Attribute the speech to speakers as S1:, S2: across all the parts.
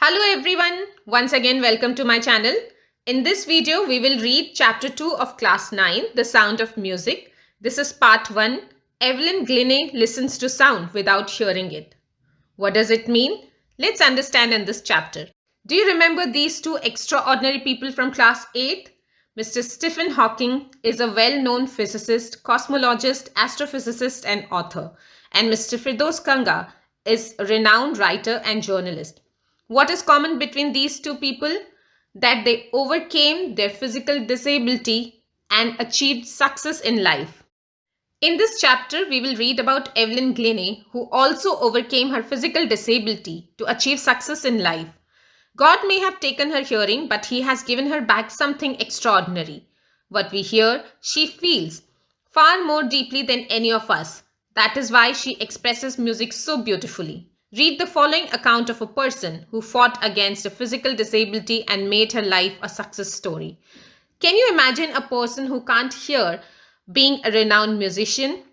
S1: Hello everyone, once again welcome to my channel. In this video we will read chapter 2 of class 9, The Sound of Music. This is part 1. Evelyn Glennie listens to sound without hearing it. What does it mean? Let's understand in this chapter. Do you remember these two extraordinary people from class 8? Mr. Stephen Hawking is a well-known physicist, cosmologist, astrophysicist and author. And Mr. Firdaus Kanga is a renowned writer and journalist. What is common between these two people? That they overcame their physical disability and achieved success in life. In this chapter, we will read about Evelyn Glennie, who also overcame her physical disability to achieve success in life. God may have taken her hearing, but He has given her back something extraordinary. What we hear, she feels far more deeply than any of us. That is why she expresses music so beautifully. Read the following account of a person who fought against a physical disability and made her life a success story. Can you imagine a person who can't hear being a renowned musician?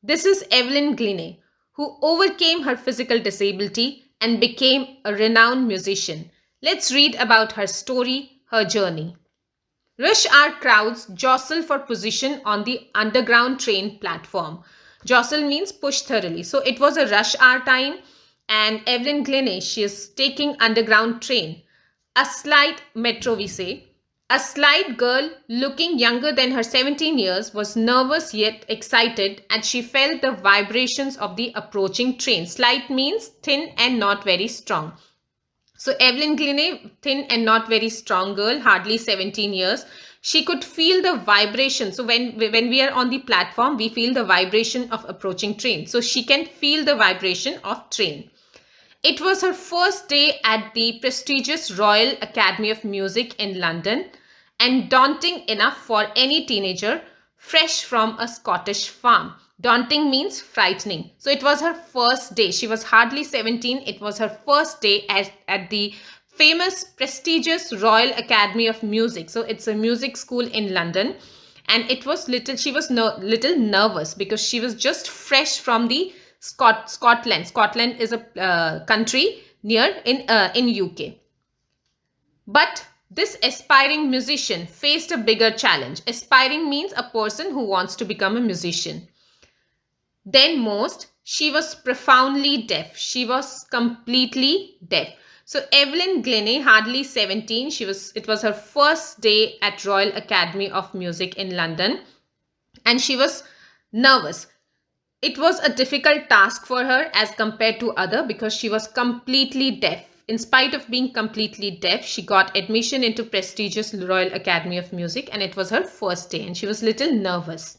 S1: This is Evelyn Glennie, who overcame her physical disability and became a renowned musician. Let's read about her story, her journey. Rush hour crowds jostle for position on the underground train platform. Jostle means push thoroughly. So it was a rush hour time. And Evelyn Glennie, she is taking underground train. A slight metro, we say. A slight girl looking younger than her 17 years was nervous yet excited and she felt the vibrations of the approaching train. Slight means thin and not very strong. So Evelyn Glennie, thin and not very strong girl, hardly 17 years. She could feel the vibration. So when we are on the platform, we feel the vibration of approaching train. So she can feel the vibration of train. It was her first day at the prestigious Royal Academy of Music in London and daunting enough for any teenager fresh from a Scottish farm. Daunting means frightening. So it was her first day. She was hardly 17. It was her first day at the famous prestigious Royal Academy of Music. So it's a music school in London. And she was little nervous because she was just fresh from the Scotland. Scotland is a country near in UK. But this aspiring musician faced a bigger challenge. Aspiring means a person who wants to become a musician. Then most, she was profoundly deaf. She was completely deaf. So Evelyn Glennie, hardly 17, it was her first day at Royal Academy of Music in London and she was nervous. It was a difficult task for her as compared to other because she was completely deaf. In spite of being completely deaf, she got admission into prestigious Royal Academy of Music and it was her first day and she was little nervous.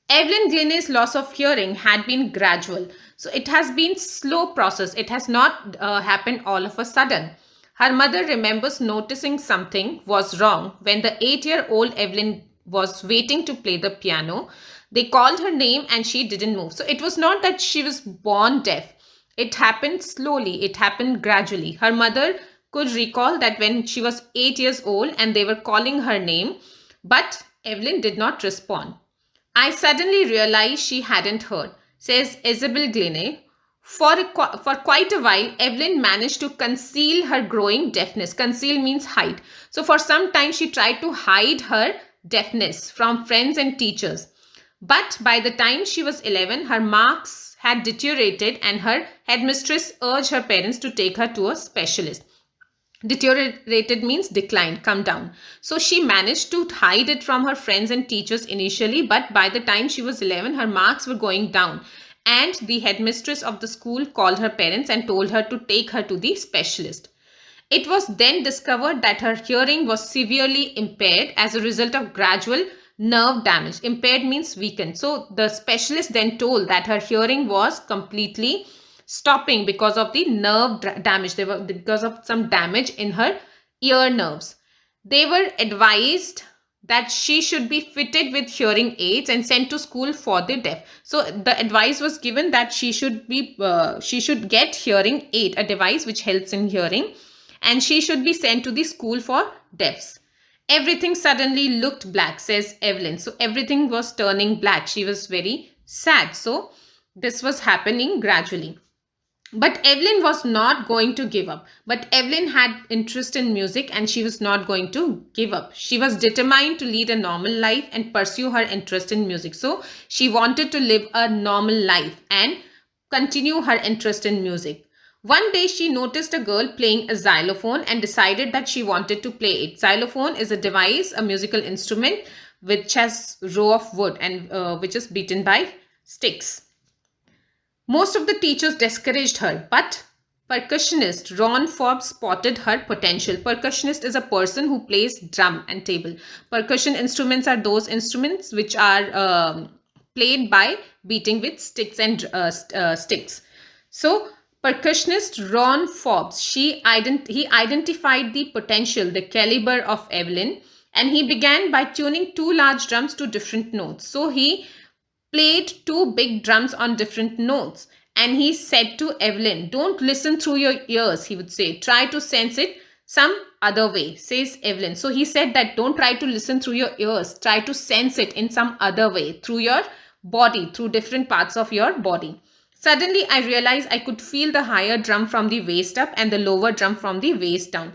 S1: Evelyn Glennie's loss of hearing had been gradual. So it has been slow process. It has not happened all of a sudden. Her mother remembers noticing something was wrong when the 8-year-old Evelyn was waiting to play the piano. They called her name and she didn't move. So it was not that she was born deaf. It happened slowly. It happened gradually. Her mother could recall that when she was 8 years old and they were calling her name, but Evelyn did not respond. I suddenly realized she hadn't heard, says Isabel Glennie. For quite a while, Evelyn managed to conceal her growing deafness. Conceal means hide. So for some time, she tried to hide her deafness from friends and teachers. But by the time she was 11, her marks had deteriorated and her headmistress urged her parents to take her to a specialist. Deteriorated means declined, come down. So she managed to hide it from her friends and teachers initially, but by the time she was 11, her marks were going down. And the headmistress of the school called her parents and told her to take her to the specialist. It was then discovered that her hearing was severely impaired as a result of gradual nerve damage. Impaired means weakened. So the specialist then told that her hearing was completely stopping because of the nerve damage. Because of some damage in her ear nerves. They were advised that she should be fitted with hearing aids and sent to school for the deaf. So the advice was given that she should get hearing aid, a device which helps in hearing, and she should be sent to the school for deafs. Everything suddenly looked black, says Evelyn. So everything was turning black. She was very sad. So this was happening gradually. But Evelyn was not going to give up. But Evelyn had interest in music and she was not going to give up. She was determined to lead a normal life and pursue her interest in music. So she wanted to live a normal life and continue her interest in music. One day she noticed a girl playing a xylophone and decided that she wanted to play it. Xylophone is a device, a musical instrument which has row of wood and which is beaten by sticks. Most of the teachers discouraged her, but percussionist Ron Forbes spotted her potential. Percussionist is a person who plays drum and table. Percussion instruments are those instruments which are played by beating with sticks and sticks. So percussionist Ron Forbes, he identified the potential, the caliber of Evelyn, and he began by tuning two large drums to different notes. So he played two big drums on different notes, and he said to Evelyn, don't listen through your ears, he would say, try to sense it some other way, says Evelyn. So he said that don't try to listen through your ears, try to sense it in some other way, through your body, through different parts of your body. Suddenly I realized I could feel the higher drum from the waist up and the lower drum from the waist down.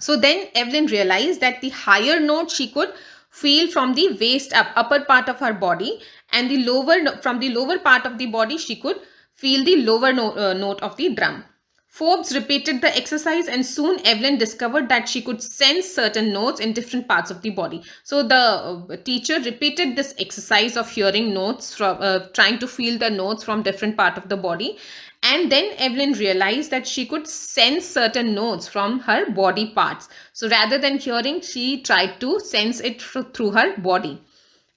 S1: So then Evelyn realized that the higher note she could feel from the waist up, upper part of her body, and from the lower part of the body she could feel the lower note of the drum. Forbes repeated the exercise and soon Evelyn discovered that she could sense certain notes in different parts of the body. So the teacher repeated this exercise of hearing notes, from trying to feel the notes from different part of the body. And then Evelyn realized that she could sense certain notes from her body parts. So rather than hearing, she tried to sense it through her body.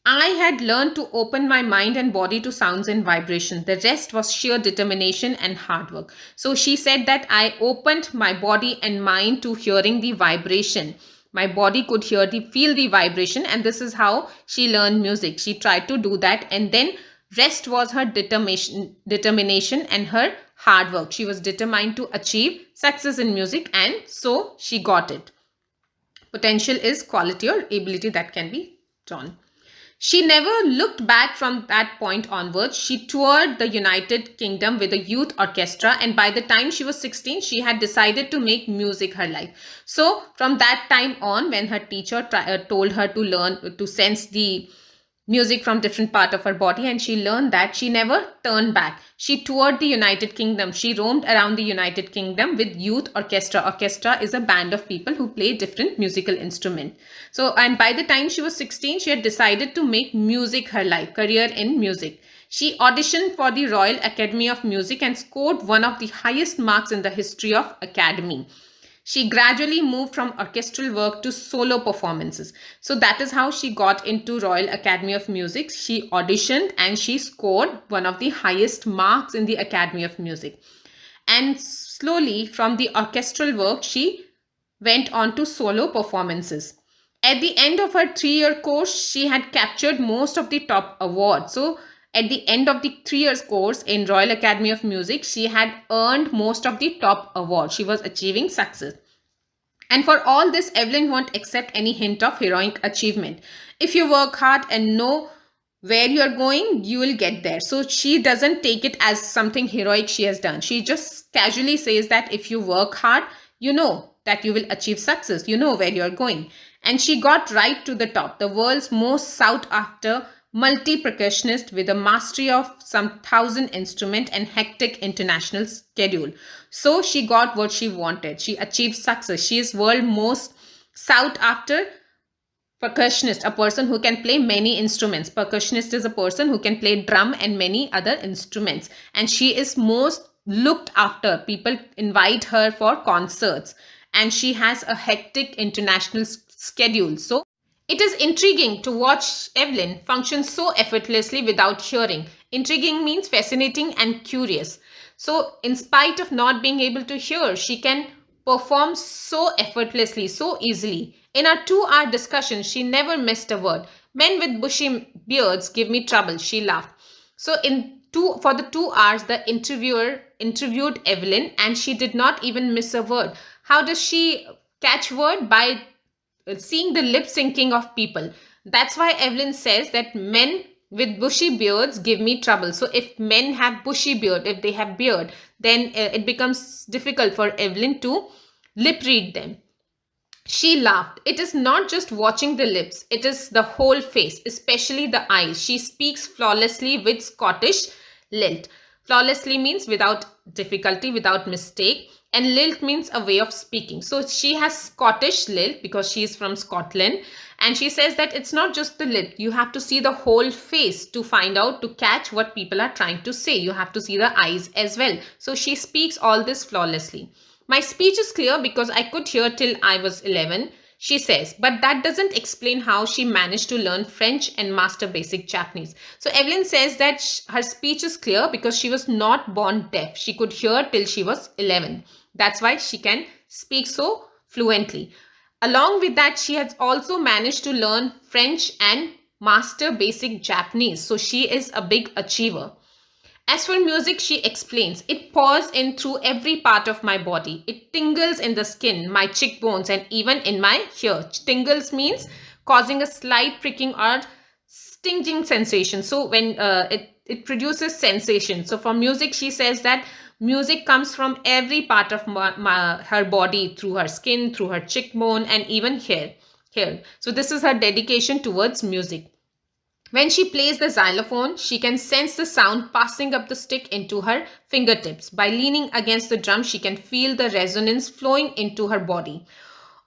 S1: I had learned to open my mind and body to sounds and vibration. The rest was sheer determination and hard work. So she said that I opened my body and mind to hearing the vibration. My body could feel the vibration, and this is how she learned music. She tried to do that, and then rest was her determination and her hard work. She was determined to achieve success in music, and so she got it. Potential is quality or ability that can be drawn. She never looked back from that point onwards. She toured the United Kingdom with a youth orchestra, and by the time she was 16, she had decided to make music her life. So from that time on, when her teacher told her to learn to sense the music from different part of her body, and she learned that, she never turned back. She toured the United Kingdom. She roamed around the United Kingdom with youth orchestra. Orchestra is a band of people who play different musical instruments. So, and by the time she was 16, she had decided to make music her life, career in music. She auditioned for the Royal Academy of Music and scored one of the highest marks in the history of Academy. She gradually moved from orchestral work to solo performances. So that is how she got into Royal Academy of Music. She auditioned and she scored one of the highest marks in the Academy of Music. And slowly from the orchestral work, she went on to solo performances. At the end of her 3-year course, she had captured most of the top awards. So at the end of the 3 years course in Royal Academy of Music, she had earned most of the top awards. She was achieving success. And for all this, Evelyn won't accept any hint of heroic achievement. If you work hard and know where you are going, you will get there. So she doesn't take it as something heroic she has done. She just casually says that if you work hard, you know that you will achieve success. You know where you are going. And she got right to the top, the world's most sought after multi-percussionist with a mastery of some 1,000 instruments and hectic international schedule. So she got what she wanted. She achieved success. She is world's most sought after percussionist, a person who can play many instruments. Percussionist is a person who can play drum and many other instruments. And she is most looked after. People invite her for concerts. And she has a hectic international schedule. So it is intriguing to watch Evelyn function so effortlessly without hearing. Intriguing means fascinating and curious. So in spite of not being able to hear, she can perform so effortlessly, so easily. In our 2-hour discussion, she never missed a word. Men with bushy beards give me trouble, she laughed. So for the 2 hours, the interviewer interviewed Evelyn and she did not even miss a word. How does she catch word? By seeing the lip syncing of people. That's why Evelyn says that men with bushy beards give me trouble. So if men have bushy beard, if they have beard, then it becomes difficult for Evelyn to lip read them. She laughed. It is not just watching the lips, it is the whole face, especially the eyes. She speaks flawlessly with Scottish lilt. Flawlessly means without difficulty, without mistake, and lilt means a way of speaking. So she has Scottish lilt because she is from Scotland, and she says that it's not just the lip. You have to see the whole face to find out, to catch what people are trying to say. You have to see the eyes as well. So she speaks all this flawlessly. My speech is clear because I could hear till I was 11, she says, but that doesn't explain how she managed to learn French and master basic Japanese. So Evelyn says that her speech is clear because she was not born deaf. She could hear till she was 11. That's why she can speak so fluently. Along with that, she has also managed to learn French and master basic Japanese. So she is a big achiever. As for music, she explains, it pours in through every part of my body. It tingles in the skin, my cheekbones, and even in my hair. Tingles means causing a slight pricking or stinging sensation. So when it produces sensation. So for music, she says that music comes from every part of her body, through her skin, through her cheekbone, and even hair. So this is her dedication towards music. When she plays the xylophone, she can sense the sound passing up the stick into her fingertips. By leaning against the drum, she can feel the resonance flowing into her body.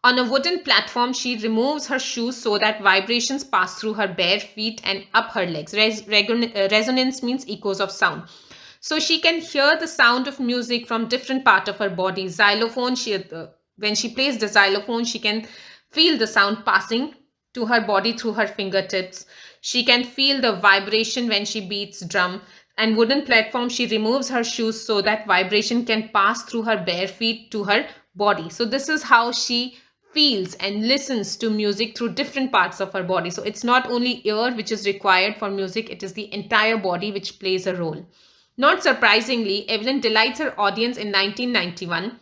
S1: On a wooden platform, she removes her shoes so that vibrations pass through her bare feet and up her legs. Resonance means echoes of sound. So she can hear the sound of music from different parts of her body. Xylophone, when she plays the xylophone, she can feel the sound passing to her body through her fingertips. She can feel the vibration when she beats drum. And wooden platform, she removes her shoes so that vibration can pass through her bare feet to her body. So this is how she feels and listens to music through different parts of her body. So it's not only ear which is required for music, it is the entire body which plays a role. Not surprisingly, Evelyn delights her audience in 1991.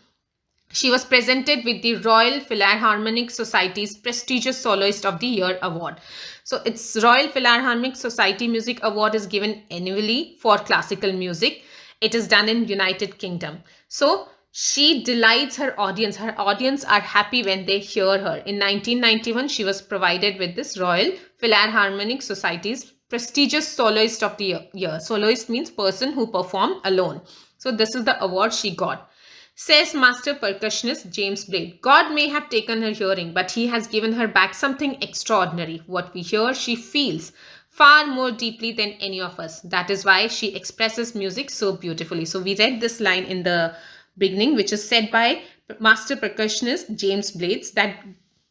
S1: She was presented with the Royal Philharmonic Society's prestigious Soloist of the Year award. So it's Royal Philharmonic Society Music Award is given annually for classical music. It is done in United Kingdom. So she delights her audience. Her audience are happy when they hear her. In 1991, she was provided with this Royal Philharmonic Society's prestigious Soloist of the Year. Soloist means person who perform alone. So this is the award she got. Says master percussionist James Blade, God may have taken her hearing, but he has given her back something extraordinary. What we hear, she feels far more deeply than any of us. That is why she expresses music so beautifully. So we read this line in the beginning, which is said by master percussionist James Blades, that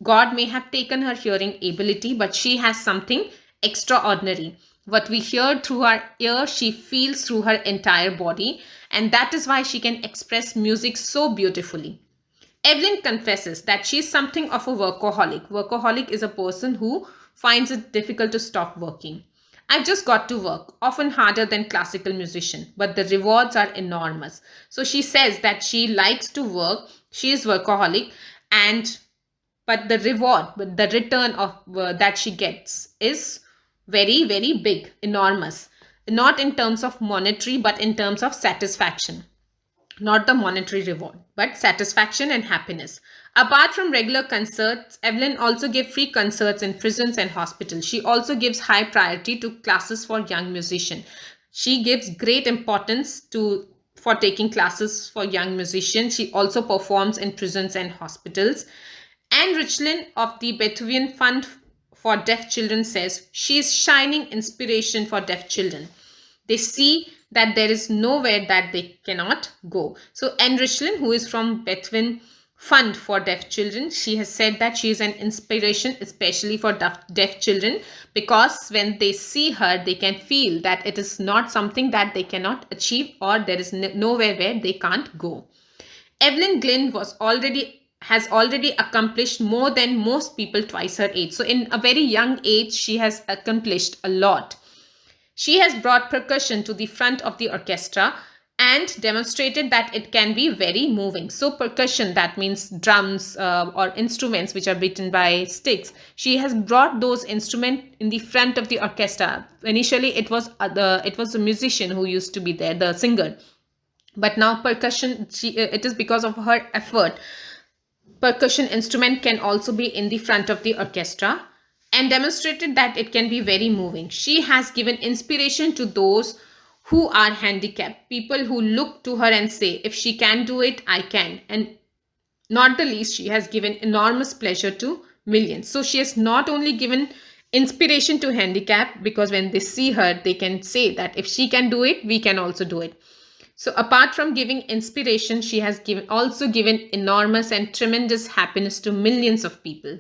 S1: God may have taken her hearing ability, but she has something extraordinary. What we hear through our ear, she feels through her entire body, and that is why she can express music so beautifully. Evelyn confesses that she is something of a workaholic. Workaholic is a person who finds it difficult to stop working. I've just got to work, often harder than classical musician, but the rewards are enormous. So she says that she likes to work, she is workaholic, but the reward, the return of that she gets is very, very big, enormous. Not in terms of monetary, but in terms of satisfaction. Not the monetary reward, but satisfaction and happiness. Apart from regular concerts, Evelyn also gives free concerts in prisons and hospitals. She also gives high priority to classes for young musicians. She gives great importance for taking classes for young musicians. She also performs in prisons and hospitals. Anne Richland of the Beethoven Fund for Deaf Children says she is shining inspiration for deaf children. They see that there is nowhere that they cannot go. So Anne Richland, who is from Beethoven Fund for Deaf Children, she has said that she is an inspiration especially for deaf children, because when they see her, they can feel that it is not something that they cannot achieve, or there is nowhere where they can't go. Evelyn Glennie has already accomplished more than most people twice her age. So in a very young age, she has accomplished a lot. She has brought percussion to the front of the orchestra. and demonstrated that it can be very moving. So percussion, that means drums or instruments which are beaten by sticks, she has brought those instruments in the front of the orchestra. Initially it was the musician who used to be there, the singer, but now percussion, it is because of her effort, percussion instrument can also be in the front of the orchestra, and demonstrated that it can be very moving. She has given inspiration to those who are handicapped, people who look to her and say, if she can do it, I can. And not the least, she has given enormous pleasure to millions. So she has not only given inspiration to handicapped, because when they see her, they can say that if she can do it, we can also do it. So apart from giving inspiration, she has also given enormous and tremendous happiness to millions of people.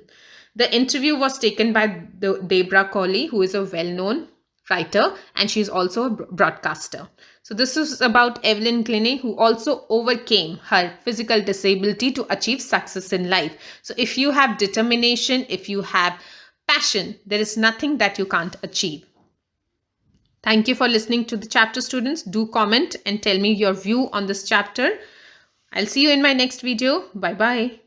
S1: The interview was taken by Debra Colley, who is a well-known writer, and she is also a broadcaster. So this is about Evelyn Glennie, who also overcame her physical disability to achieve success in life. So if you have determination, if you have passion, there is nothing that you can't achieve. Thank you for listening to the chapter, students. Do comment and tell me your view on this chapter. I'll see you in my next video. Bye-bye.